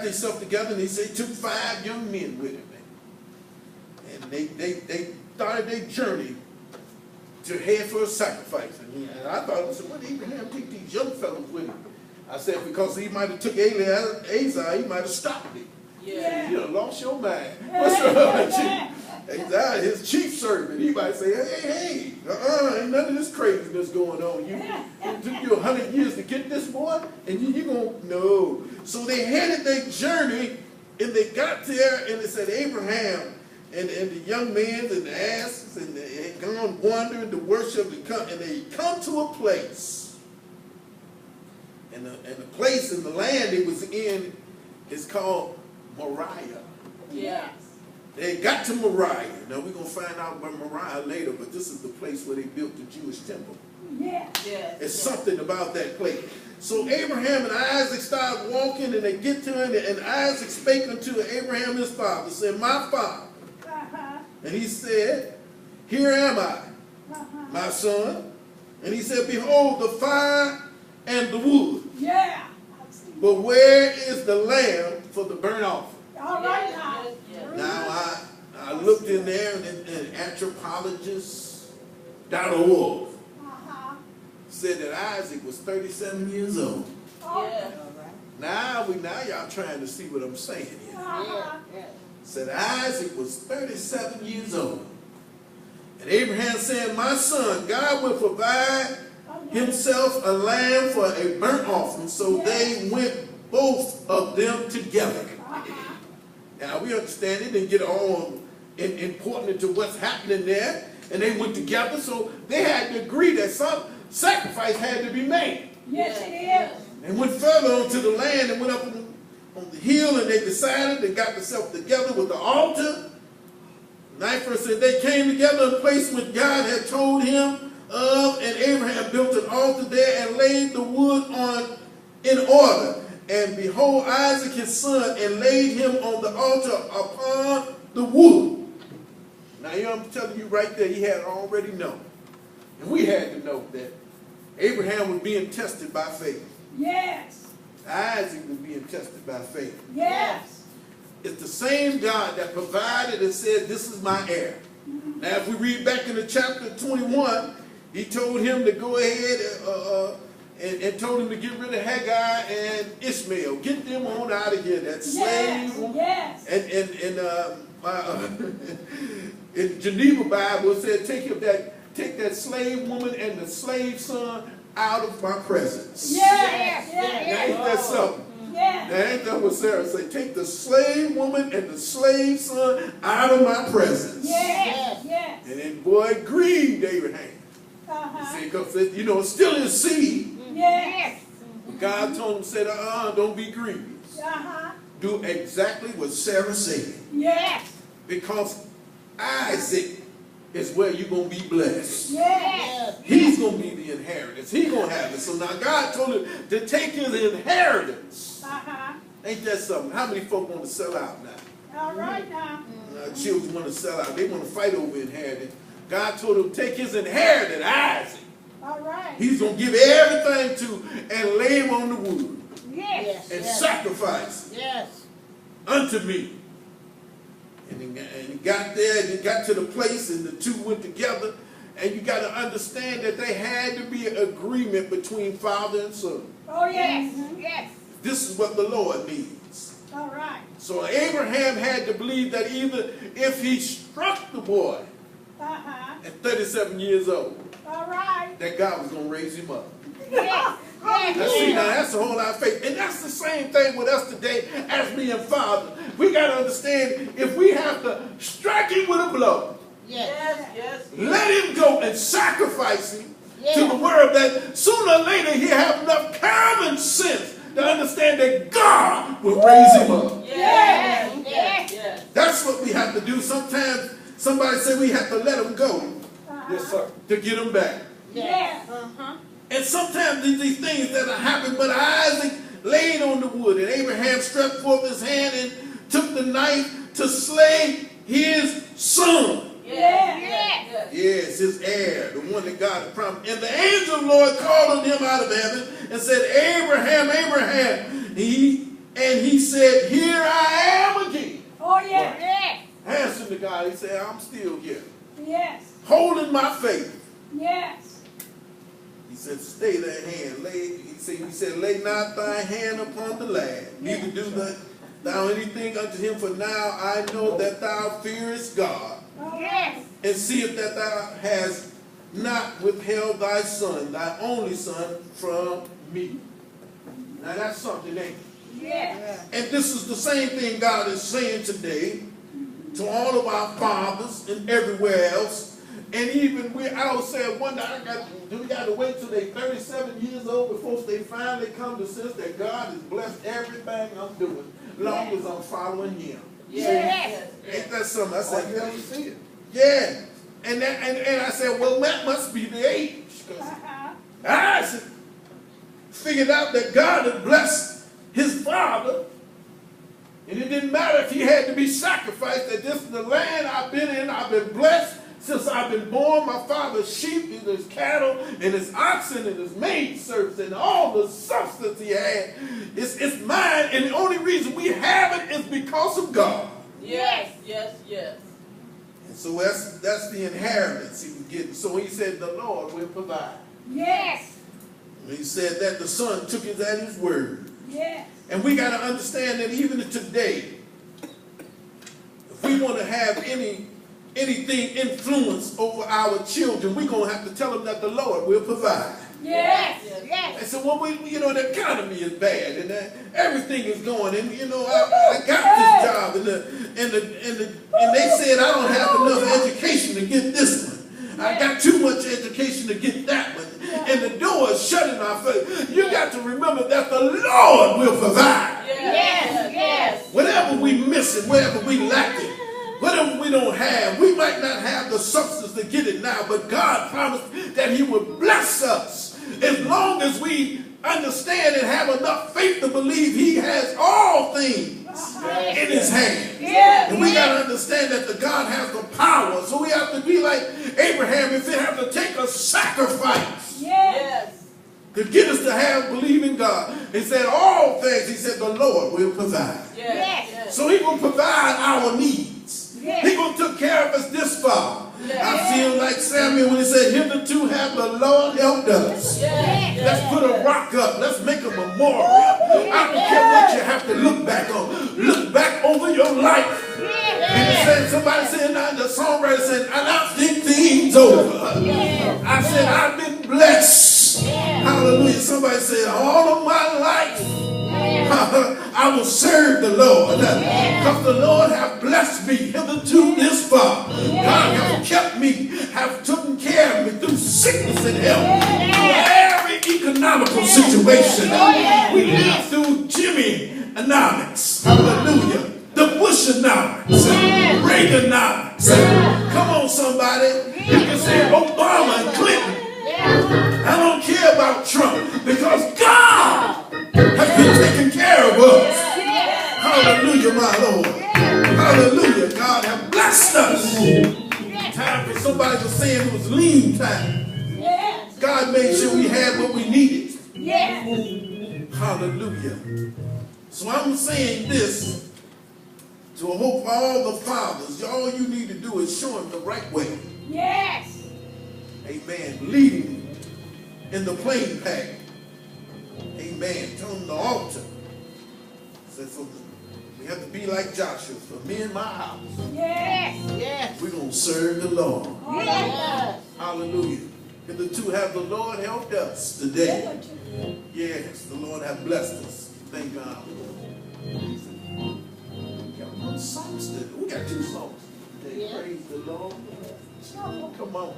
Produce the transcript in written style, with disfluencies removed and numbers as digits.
themselves together, and he said he took 5 young men with him. And they started their journey to head for a sacrifice. And I thought, I said, what did Abraham take these young fellows with him? I said, because he might have took Azar, he might have stopped it. Yeah. You done lost your mind. What's wrong with you? Azar, his chief servant, he might say, hey, ain't none of this craziness going on. It took you 100 years to get this boy, and you gonna, no. So they headed their journey, and they got there, and it said Abraham and the young men and the asses, and they had gone wandering to worship, and they come to a place. And the place in the land it was in is called Moriah. Yeah. They got to Moriah. Now we're going to find out about Moriah later, but this is the place where they built the Jewish temple. Yeah. It's something about that place. So Abraham and Isaac started walking, and they get to him, and Isaac spake unto Abraham his father, said, my father. And he said, here am I, my son. And he said, behold, the fire and the wood. Yeah. But where is the lamb for the burnt offering? All right now. Now, I looked in there, and anthropologist.org said that Isaac was 37 years old. Yeah. Now y'all trying to see what I'm saying here. Said Isaac was 37 years old. And Abraham said, my son, God will provide himself a lamb for a burnt offering. So they went both of them together. Now we understand it didn't get all important into what's happening there. And they went together, so they had to agree that some sacrifice had to be made. Yes, it is. And went further onto the land and went up on the hill, and they decided they got themselves together with the altar. 9th verse said they came together in a place which God had told him of, and Abraham built an altar there and laid the wood on in order. And behold, Isaac his son, and laid him on the altar upon the wood. Now here I'm telling you right there, he had already known. And we had to know that Abraham was being tested by faith. Yes. Isaac was being tested by faith. Yes. It's the same God that provided and said, this is my heir. Now if we read back into chapter 21, he told him to go ahead and told him to get rid of Hagar and Ishmael. Get them on out of here. That slave. Yes. In Geneva Bible it said, take that slave woman and the slave son out of my presence. Yes. Now ain't that something? Yes. Now ain't that what Sarah said? Take the slave woman and the slave son out of my presence. Yes. Yes. And then boy grieved Abraham. See, because it's still his seed. Yes. God told him, said, don't be grievous. Do exactly what Sarah said. Yes. Because Isaac is where you're going to be blessed. Yes. He's going to be the inheritance. He's going to have it. So now God told him to take his inheritance. Ain't that something? How many folk want to sell out now? All right now. Children want to sell out. They want to fight over inheritance. God told him to take his inheritance, Isaac. All right. He's going to give everything to and lay him on the wood. Yes. And sacrifice unto me. And he got there, and he got to the place, and the two went together. And you got to understand that they had to be an agreement between father and son. Oh, yes. Yes. This is what the Lord needs. All right. So Abraham had to believe that either if he struck the boy at 37 years old, all right, that God was going to raise him up. Yes. Now, see, now that's a whole lot of faith. And that's the same thing with us today as being father. We got to understand, if we have to strike him with a blow, let him go and sacrifice him to the world, that sooner or later he'll have enough common sense to understand that God will raise him up. That's what we have to do. Sometimes somebody say we have to let him go. Yes, sir. To get him back. And sometimes these things that are happening, but Isaac laid on the wood, and Abraham stretched forth his hand and took the knife to slay his son. Yes, his heir, the one that God had promised. And the angel of the Lord called on him out of heaven and said, Abraham, Abraham. And he said, here I am again. Oh, yes. Yes. Answering to God, he said, I'm still here. Yes. Holding my faith. Yes. He said, stay thy hand. He said, lay not thy hand upon the lad, neither do thou anything unto him, for now I know that thou fearest God, Yes. and seest that thou hast not withheld thy son, thy only son, from me. Now that's something, ain't it? Yes. And this is the same thing God is saying today to all of our fathers and everywhere else. And even I was saying one day, do we got to wait till they 37 years old before they finally come to sense that God has blessed everything I'm doing, long as I'm following Him? Yes. Ain't that something? I said, yeah. And I said, well, that must be the age. 'Cause I figured out that God had blessed his father, and it didn't matter if he had to be sacrificed, that this is the land I've been in. I've been blessed since I've been born. My father's sheep and his cattle and his oxen and his maidservants and all the substance he had. It's mine, and the only reason we have it is because of God. Yes, yes, yes. And so that's the inheritance he was getting. So he said, the Lord will provide. Yes. And he said that the son took it at his word. Yes. And we got to understand that even today, if we want to have anything influence over our children, we're going to have to tell them that the Lord will provide. Yes. And Yes. so, well, the economy is bad, and everything is going, and I got this job, and they said I don't have enough education to get this one. I got too much education to get that one, and the door is shut in our face. You got to remember that the Lord will provide. Yes. Yes. Whatever we missing, whatever we lacking, whatever we don't have, we might not have the substance to get it now, but God promised that He would bless us as long as we understand and have enough faith to believe He has all things in His hand. Yes. And we got to understand that the God has the power. So we have to be like Abraham, if it have to take a sacrifice Yes. to get us to believe in God. He said all things, he said the Lord will provide. Yes. Yes. So He will provide our needs. Yes. He going to take care of us this far. Yes. I feel like Samuel when he said, hitherto have the Lord helped us. Yes. Let's put a rock up. Let's make a memorial. I don't care what you have to look back on. Look back over your life. And he said, somebody said, now the songwriter said, and I think things over. I said, I've been blessed. Hallelujah. Somebody said, all of my life I will serve the Lord. Because the Lord have blessed me hitherto this far. God has kept me, have taken care of me through sickness and health. Through every economical situation. We live through Jimmy-onomics. Hallelujah. The Bush-onomics. Reaganomics. Come on, somebody. You can say Obama and Clinton. I don't care about Trump because God has been taking care of us. Hallelujah, my Lord. Hallelujah. God has blessed us. Time for somebody to say it was lean time. Yes. God made sure we had what we needed. Yes. Hallelujah. So I'm saying this to hope all the fathers. All you need to do is show them the right way. Yes. Amen. Leading in the plain path. Amen. Tell them the altar. So we have to be like Joshua. For me and my house, Yes. Yes. we're going to serve the Lord. Yes. Hallelujah. Hitherto have the Lord helped us today. Yes, the Lord have blessed us. Thank God. We got one song today. We got two songs today. Yeah. Praise the Lord. Come on.